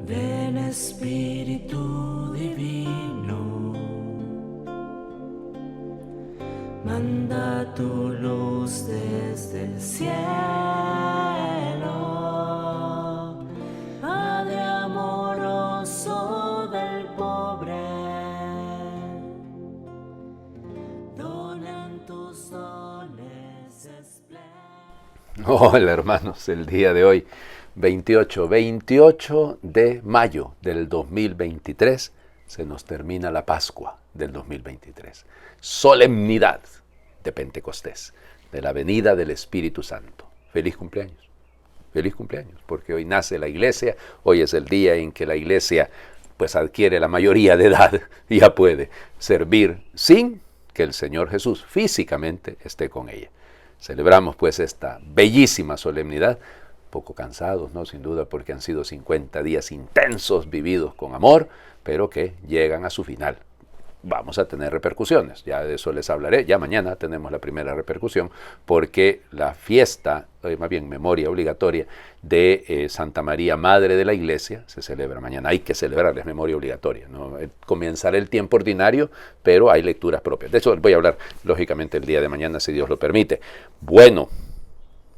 Ven Espíritu Divino, manda tu luz desde el cielo, Padre amoroso del pobre, dona en tus dones espléndidos. Hola hermanos, el día de hoy 28 de mayo del 2023, se nos termina la Pascua del 2023. Solemnidad de Pentecostés, de la venida del Espíritu Santo. Feliz cumpleaños, porque hoy nace la iglesia, hoy es el día en que la iglesia pues adquiere la mayoría de edad y ya puede servir sin que el Señor Jesús físicamente esté con ella. Celebramos pues esta bellísima solemnidad, poco cansados, ¿no? Sin duda, porque han sido 50 días intensos, vividos con amor, pero que llegan a su final. Vamos a tener repercusiones, ya de eso les hablaré, ya mañana tenemos la primera repercusión, porque la fiesta, más bien memoria obligatoria, de Santa María, Madre de la Iglesia, se celebra mañana. Hay que celebrar, es memoria obligatoria, ¿no? Comenzará el tiempo ordinario, pero hay lecturas propias. De eso voy a hablar, lógicamente, el día de mañana, si Dios lo permite. Bueno,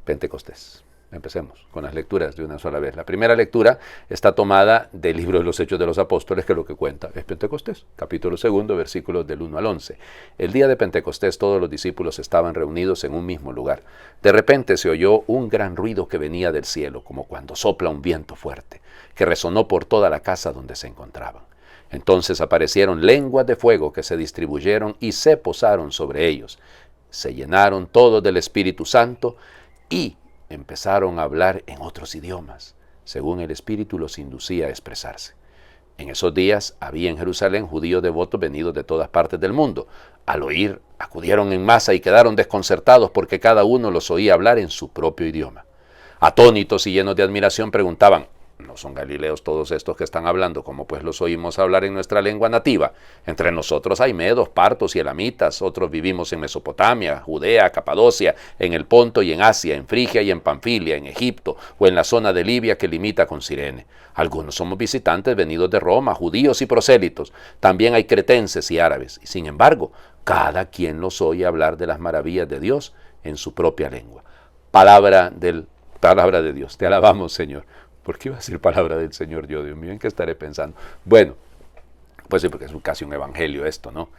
Pentecostés. Empecemos con las lecturas de una sola vez. La primera lectura está tomada del libro de los Hechos de los Apóstoles, que lo que cuenta es Pentecostés, capítulo 2, versículos del 1 al 11. El día de Pentecostés todos los discípulos estaban reunidos en un mismo lugar. De repente se oyó un gran ruido que venía del cielo, como cuando sopla un viento fuerte, que resonó por toda la casa donde se encontraban. Entonces aparecieron lenguas de fuego que se distribuyeron y se posaron sobre ellos. Se llenaron todos del Espíritu Santo y empezaron a hablar en otros idiomas, según el Espíritu los inducía a expresarse. En esos días había en Jerusalén judíos devotos venidos de todas partes del mundo. Al oír, acudieron en masa y quedaron desconcertados porque cada uno los oía hablar en su propio idioma. Atónitos y llenos de admiración preguntaban: ¿no son galileos todos estos que están hablando, como pues los oímos hablar en nuestra lengua nativa? Entre nosotros hay medos, partos y elamitas, otros vivimos en Mesopotamia, Judea, Capadocia, en el Ponto y en Asia, en Frigia y en Panfilia, en Egipto o en la zona de Libia que limita con Cirene. Algunos somos visitantes venidos de Roma, judíos y prosélitos. También hay cretenses y árabes. Y sin embargo, cada quien los oye hablar de las maravillas de Dios en su propia lengua. Palabra de Dios. Te alabamos, Señor. ¿Por qué iba a decir palabra del Señor yo? Dios mío, ¿en qué estaré pensando? Bueno, pues sí, porque es casi un evangelio esto, ¿no?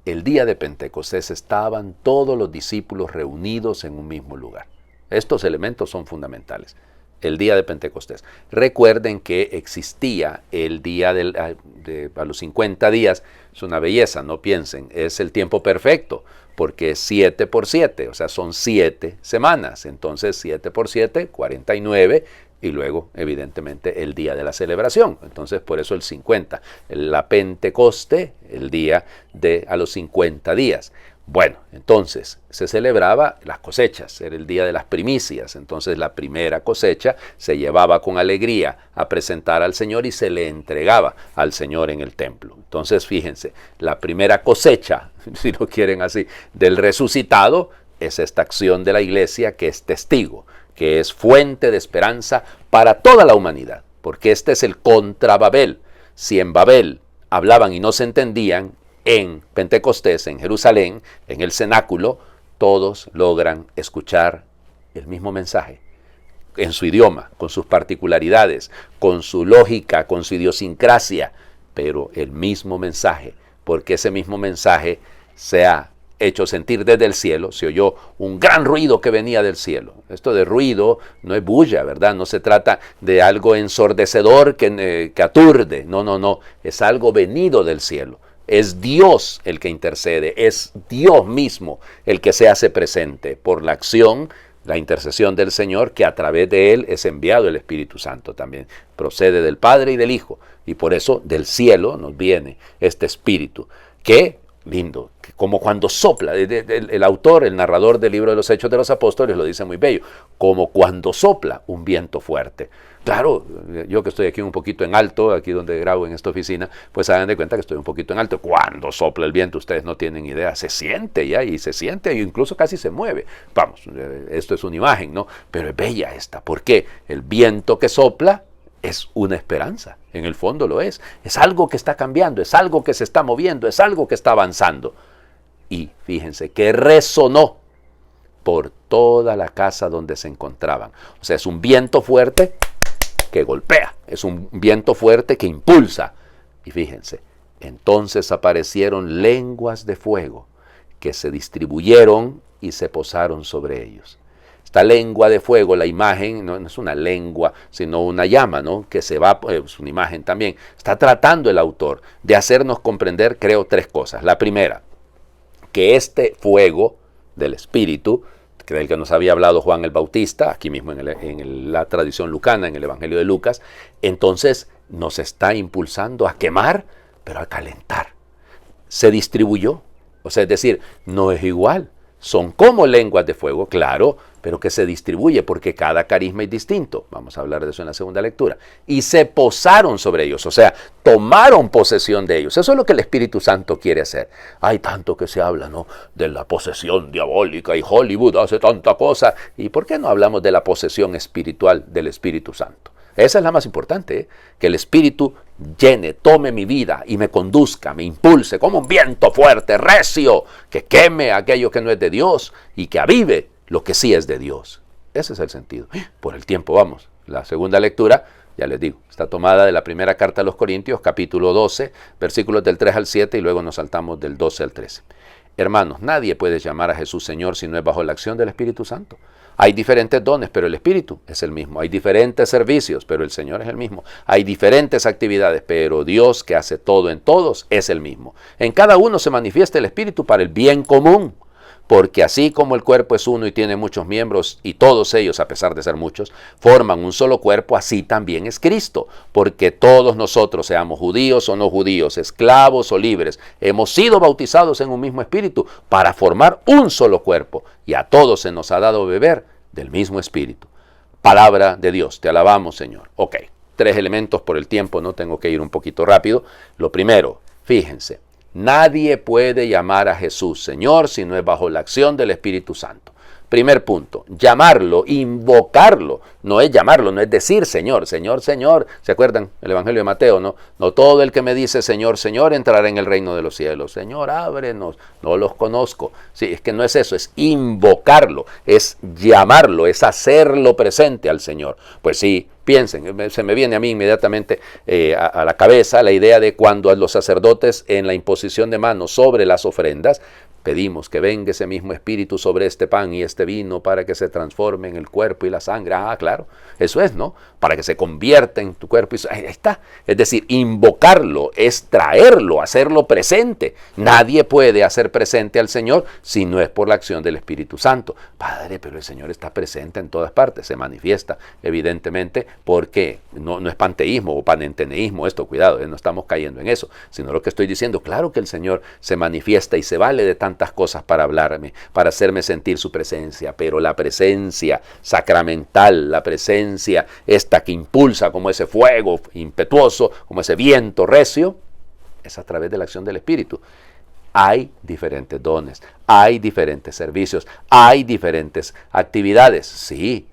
El día de Pentecostés estaban todos los discípulos reunidos en un mismo lugar. Estos elementos son fundamentales. El día de Pentecostés. Recuerden que existía el día a los 50 días, es una belleza, no piensen, es el tiempo perfecto, porque es 7 por 7, o sea, son 7 semanas. Entonces, 7 por 7, 49, y luego, evidentemente, el día de la celebración. Entonces, por eso el 50. La Pentecoste, el día de a los 50 días. Bueno, entonces, se celebraba las cosechas, era el día de las primicias. Entonces, la primera cosecha se llevaba con alegría a presentar al Señor y se le entregaba al Señor en el templo. Entonces, fíjense, la primera cosecha, si lo quieren así, del resucitado, es esta acción de la iglesia que es testigo, que es fuente de esperanza para toda la humanidad, porque este es el contra Babel. Si en Babel hablaban y no se entendían, en Pentecostés, en Jerusalén, en el cenáculo, todos logran escuchar el mismo mensaje, en su idioma, con sus particularidades, con su lógica, con su idiosincrasia, pero el mismo mensaje, porque ese mismo mensaje se ha hecho sentir desde el cielo. Se oyó un gran ruido que venía del cielo. Esto de ruido no es bulla, ¿verdad? No se trata de algo ensordecedor que aturde. No. Es algo venido del cielo. Es Dios el que intercede. Es Dios mismo el que se hace presente por la acción, la intercesión del Señor, que a través de Él es enviado el Espíritu Santo también. Procede del Padre y del Hijo. Y por eso del cielo nos viene este Espíritu que, lindo, como cuando sopla, el autor, el narrador del libro de los Hechos de los Apóstoles lo dice muy bello, como cuando sopla un viento fuerte. Claro, yo que estoy aquí un poquito en alto, aquí donde grabo en esta oficina, pues hagan de cuenta que estoy un poquito en alto. Cuando sopla el viento, ustedes no tienen idea, se siente ya, y se siente, e incluso casi se mueve. Vamos, esto es una imagen, ¿no? Pero es bella esta, porque el viento que sopla es una esperanza, en el fondo lo es. Es algo que está cambiando, es algo que se está moviendo, es algo que está avanzando. Y fíjense que resonó por toda la casa donde se encontraban. O sea, es un viento fuerte que golpea, es un viento fuerte que impulsa. Y fíjense, entonces aparecieron lenguas de fuego que se distribuyeron y se posaron sobre ellos. Esta lengua de fuego, la imagen, no es una lengua, sino una llama, ¿no? Que se va, es una imagen también. Está tratando el autor de hacernos comprender, creo, tres cosas. La primera, que este fuego del Espíritu, del que nos había hablado Juan el Bautista, aquí mismo en la tradición lucana, en el Evangelio de Lucas, entonces nos está impulsando a quemar, pero a calentar. Se distribuyó, o sea, es decir, no es igual. Son como lenguas de fuego, claro, pero que se distribuye porque cada carisma es distinto. Vamos a hablar de eso en la segunda lectura. Y se posaron sobre ellos, o sea, tomaron posesión de ellos. Eso es lo que el Espíritu Santo quiere hacer. Hay tanto que se habla, ¿no?, de la posesión diabólica y Hollywood hace tanta cosa. ¿Y por qué no hablamos de la posesión espiritual del Espíritu Santo? Esa es la más importante, ¿eh? Que el Espíritu llene, tome mi vida y me conduzca, me impulse como un viento fuerte, recio, que queme aquello que no es de Dios y que avive lo que sí es de Dios. Ese es el sentido. Por el tiempo vamos. La segunda lectura, ya les digo, está tomada de la primera carta a los Corintios, capítulo 12, versículos del 3 al 7 y luego nos saltamos del 12 al 13. Hermanos, nadie puede llamar a Jesús Señor si no es bajo la acción del Espíritu Santo. Hay diferentes dones, pero el Espíritu es el mismo. Hay diferentes servicios, pero el Señor es el mismo. Hay diferentes actividades, pero Dios, que hace todo en todos, es el mismo. En cada uno se manifiesta el Espíritu para el bien común. Porque así como el cuerpo es uno y tiene muchos miembros, y todos ellos, a pesar de ser muchos, forman un solo cuerpo, así también es Cristo. Porque todos nosotros, seamos judíos o no judíos, esclavos o libres, hemos sido bautizados en un mismo espíritu para formar un solo cuerpo. Y a todos se nos ha dado beber del mismo espíritu. Palabra de Dios, te alabamos, Señor. Ok, 3 elementos por el tiempo, no tengo que ir un poquito rápido. Lo primero, fíjense. Nadie puede llamar a Jesús Señor si no es bajo la acción del Espíritu Santo. Primer punto, llamarlo, invocarlo, no es llamarlo, no es decir Señor, Señor, Señor. ¿Se acuerdan el Evangelio de Mateo, no? No todo el que me dice Señor, Señor entrará en el reino de los cielos. Señor, ábrenos, no los conozco. Sí, es que no es eso, es invocarlo, es llamarlo, es hacerlo presente al Señor. Pues sí, piensen, se me viene a mí inmediatamente a la cabeza la idea de cuando a los sacerdotes en la imposición de manos sobre las ofrendas, pedimos que venga ese mismo Espíritu sobre este pan y este vino para que se transforme en el cuerpo y la sangre. Ah, claro, eso es, ¿no? Para que se convierta en tu cuerpo. Ahí está. Es decir, invocarlo es traerlo, hacerlo presente. Nadie puede hacer presente al Señor si no es por la acción del Espíritu Santo. Padre, pero el Señor está presente en todas partes, se manifiesta, evidentemente, porque no es panteísmo o panenteneísmo esto, cuidado, no estamos cayendo en eso, sino lo que estoy diciendo, claro que el Señor se manifiesta y se vale de tantas cosas para hablarme, para hacerme sentir su presencia, pero la presencia sacramental, la presencia esta que impulsa como ese fuego impetuoso, como ese viento recio, es a través de la acción del Espíritu. Hay diferentes dones, hay diferentes servicios, hay diferentes actividades. Sí,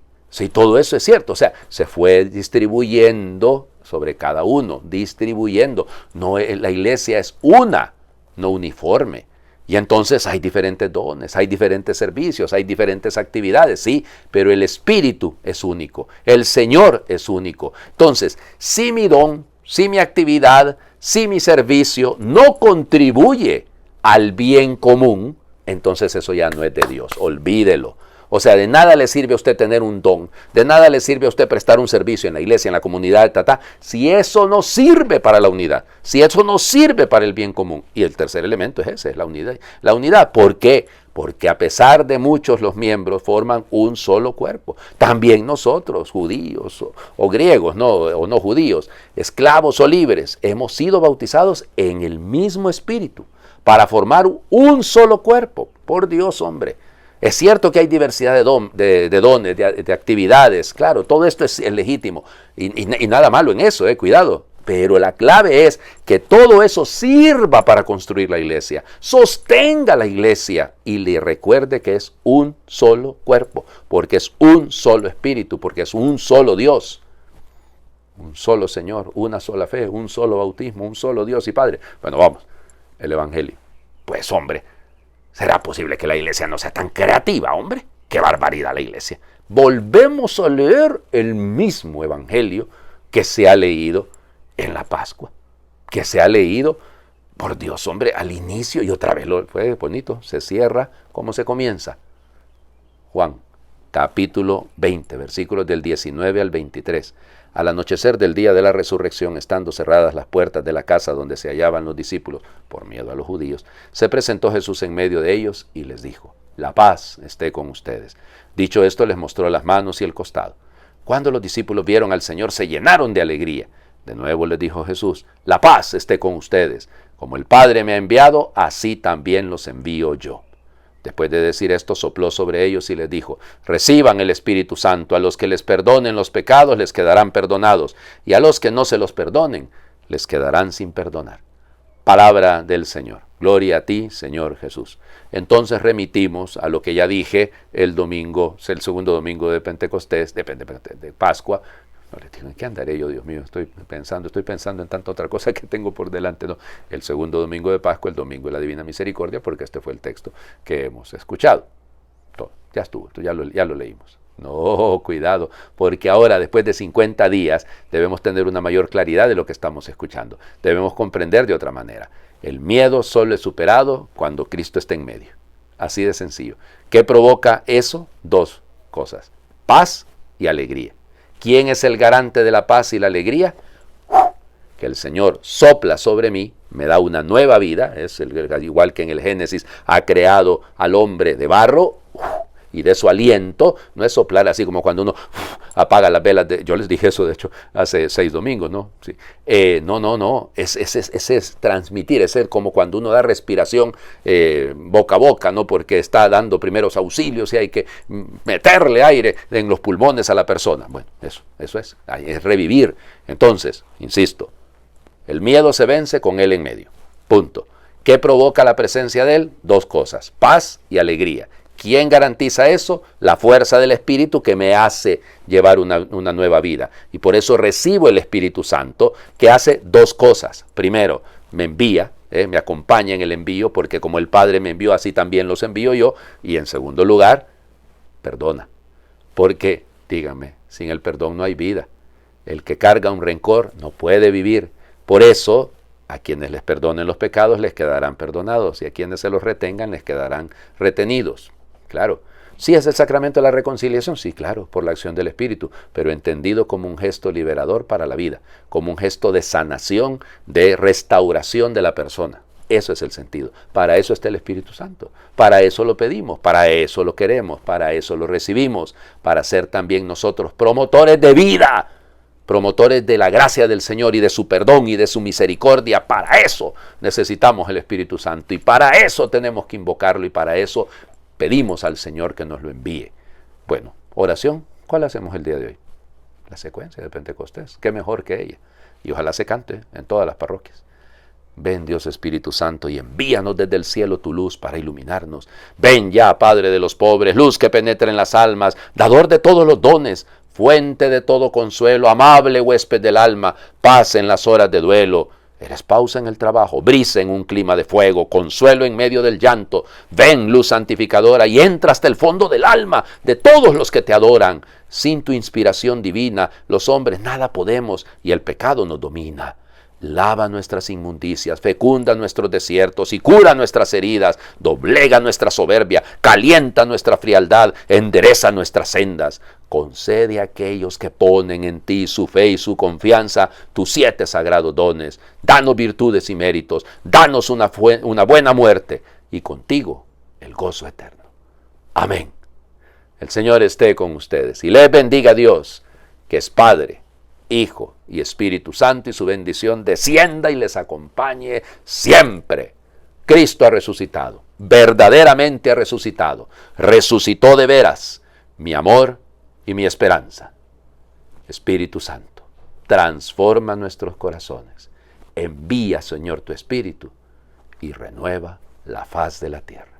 todo eso es cierto. O sea, se fue distribuyendo sobre cada uno, distribuyendo. No, la iglesia es una, no uniforme. Y entonces hay diferentes dones, hay diferentes servicios, hay diferentes actividades, sí, pero el Espíritu es único, el Señor es único. Entonces, si mi don, si mi actividad, si mi servicio no contribuye al bien común, entonces eso ya no es de Dios, olvídelo. O sea, de nada le sirve a usted tener un don, de nada le sirve a usted prestar un servicio en la iglesia, en la comunidad, si eso no sirve para la unidad, si eso no sirve para el bien común. Y el tercer elemento es ese, es la unidad. La unidad, ¿por qué? Porque a pesar de muchos los miembros forman un solo cuerpo. También nosotros, judíos o griegos, o no judíos, esclavos o libres, hemos sido bautizados en el mismo espíritu para formar un solo cuerpo. Por Dios, hombre. Es cierto que hay diversidad de dones, de actividades, claro, todo esto es legítimo y nada malo en eso, cuidado. Pero la clave es que todo eso sirva para construir la iglesia, sostenga la iglesia y le recuerde que es un solo cuerpo, porque es un solo espíritu, porque es un solo Dios. un solo Señor, una sola fe, un solo bautismo, un solo Dios y Padre. Bueno, vamos, el Evangelio. Pues hombre, ¿será posible que la iglesia no sea tan creativa, hombre? ¡Qué barbaridad la iglesia! Volvemos a leer el mismo Evangelio que se ha leído en la Pascua, que se ha leído, por Dios, hombre, al inicio, y otra vez fue bonito, se cierra, ¿cómo se comienza? Juan, capítulo 20, versículos del 19 al 23. Al anochecer del día de la resurrección, estando cerradas las puertas de la casa donde se hallaban los discípulos, por miedo a los judíos, se presentó Jesús en medio de ellos y les dijo: la paz esté con ustedes. Dicho esto, les mostró las manos y el costado. Cuando los discípulos vieron al Señor, se llenaron de alegría. De nuevo les dijo Jesús: la paz esté con ustedes. Como el Padre me ha enviado, así también los envío yo. Después de decir esto, sopló sobre ellos y les dijo: reciban el Espíritu Santo. A los que les perdonen los pecados les quedarán perdonados, y a los que no se los perdonen les quedarán sin perdonar. Palabra del Señor. Gloria a ti, Señor Jesús. Entonces remitimos a lo que ya dije el domingo, el segundo domingo de Pentecostés, de Pascua. No les digo, ¿en qué andaré yo, Dios mío? Estoy pensando en tanta otra cosa que tengo por delante. No, el segundo domingo de Pascua, el domingo de la Divina Misericordia, porque este fue el texto que hemos escuchado. Todo, ya estuvo, ya lo leímos. No, cuidado, porque ahora, después de 50 días, debemos tener una mayor claridad de lo que estamos escuchando. Debemos comprender de otra manera. El miedo solo es superado cuando Cristo está en medio. Así de sencillo. ¿Qué provoca eso? Dos cosas: paz y alegría. ¿Quién es el garante de la paz y la alegría? Que el Señor sopla sobre mí, me da una nueva vida, igual que en el Génesis ha creado al hombre de barro, y de su aliento, no es soplar así como cuando uno apaga las velas. Yo les dije eso, de hecho, hace 6 domingos, ¿no? Sí. No, es transmitir, es como cuando uno da respiración boca a boca, ¿no? Porque está dando primeros auxilios y hay que meterle aire en los pulmones a la persona. Bueno, eso es revivir. Entonces, insisto, el miedo se vence con él en medio. Punto. ¿Qué provoca la presencia de él? Dos cosas: paz y alegría. ¿Quién garantiza eso? La fuerza del Espíritu, que me hace llevar una nueva vida. Y por eso recibo el Espíritu Santo, que hace dos cosas. Primero, me envía, me acompaña en el envío, porque como el Padre me envió, así también los envío yo. Y en segundo lugar, perdona. Porque, dígame, sin el perdón no hay vida. El que carga un rencor no puede vivir. Por eso, a quienes les perdonen los pecados les quedarán perdonados, y a quienes se los retengan les quedarán retenidos. Claro. ¿Sí es el sacramento de la reconciliación? Sí, claro, por la acción del Espíritu, pero entendido como un gesto liberador para la vida, como un gesto de sanación, de restauración de la persona. Eso es el sentido. Para eso está el Espíritu Santo. Para eso lo pedimos, para eso lo queremos, para eso lo recibimos, para ser también nosotros promotores de vida, promotores de la gracia del Señor y de su perdón y de su misericordia. Para eso necesitamos el Espíritu Santo, y para eso tenemos que invocarlo, y para eso pedimos al Señor que nos lo envíe. Bueno, oración, ¿cuál hacemos el día de hoy? La secuencia de Pentecostés, qué mejor que ella. Y ojalá se cante en todas las parroquias. Ven, Dios Espíritu Santo, y envíanos desde el cielo tu luz para iluminarnos. Ven ya, Padre de los pobres, luz que penetre en las almas, dador de todos los dones, fuente de todo consuelo, amable huésped del alma, paz en las horas de duelo. Eres pausa en el trabajo, brisa en un clima de fuego, consuelo en medio del llanto. Ven, luz santificadora, y entra hasta el fondo del alma de todos los que te adoran. Sin tu inspiración divina, los hombres nada podemos, y el pecado nos domina. Lava nuestras inmundicias, fecunda nuestros desiertos y cura nuestras heridas, doblega nuestra soberbia, calienta nuestra frialdad, endereza nuestras sendas. Concede a aquellos que ponen en ti su fe y su confianza tus 7 sagrados dones. Danos virtudes y méritos, danos una buena muerte, y contigo el gozo eterno. Amén. El Señor esté con ustedes y les bendiga Dios, que es Padre, Hijo y Espíritu Santo, y su bendición descienda y les acompañe siempre. Cristo ha resucitado, verdaderamente ha resucitado, resucitó de veras, mi amor y mi esperanza. Espíritu Santo, transforma nuestros corazones, envía, Señor, tu Espíritu, y renueva la faz de la tierra.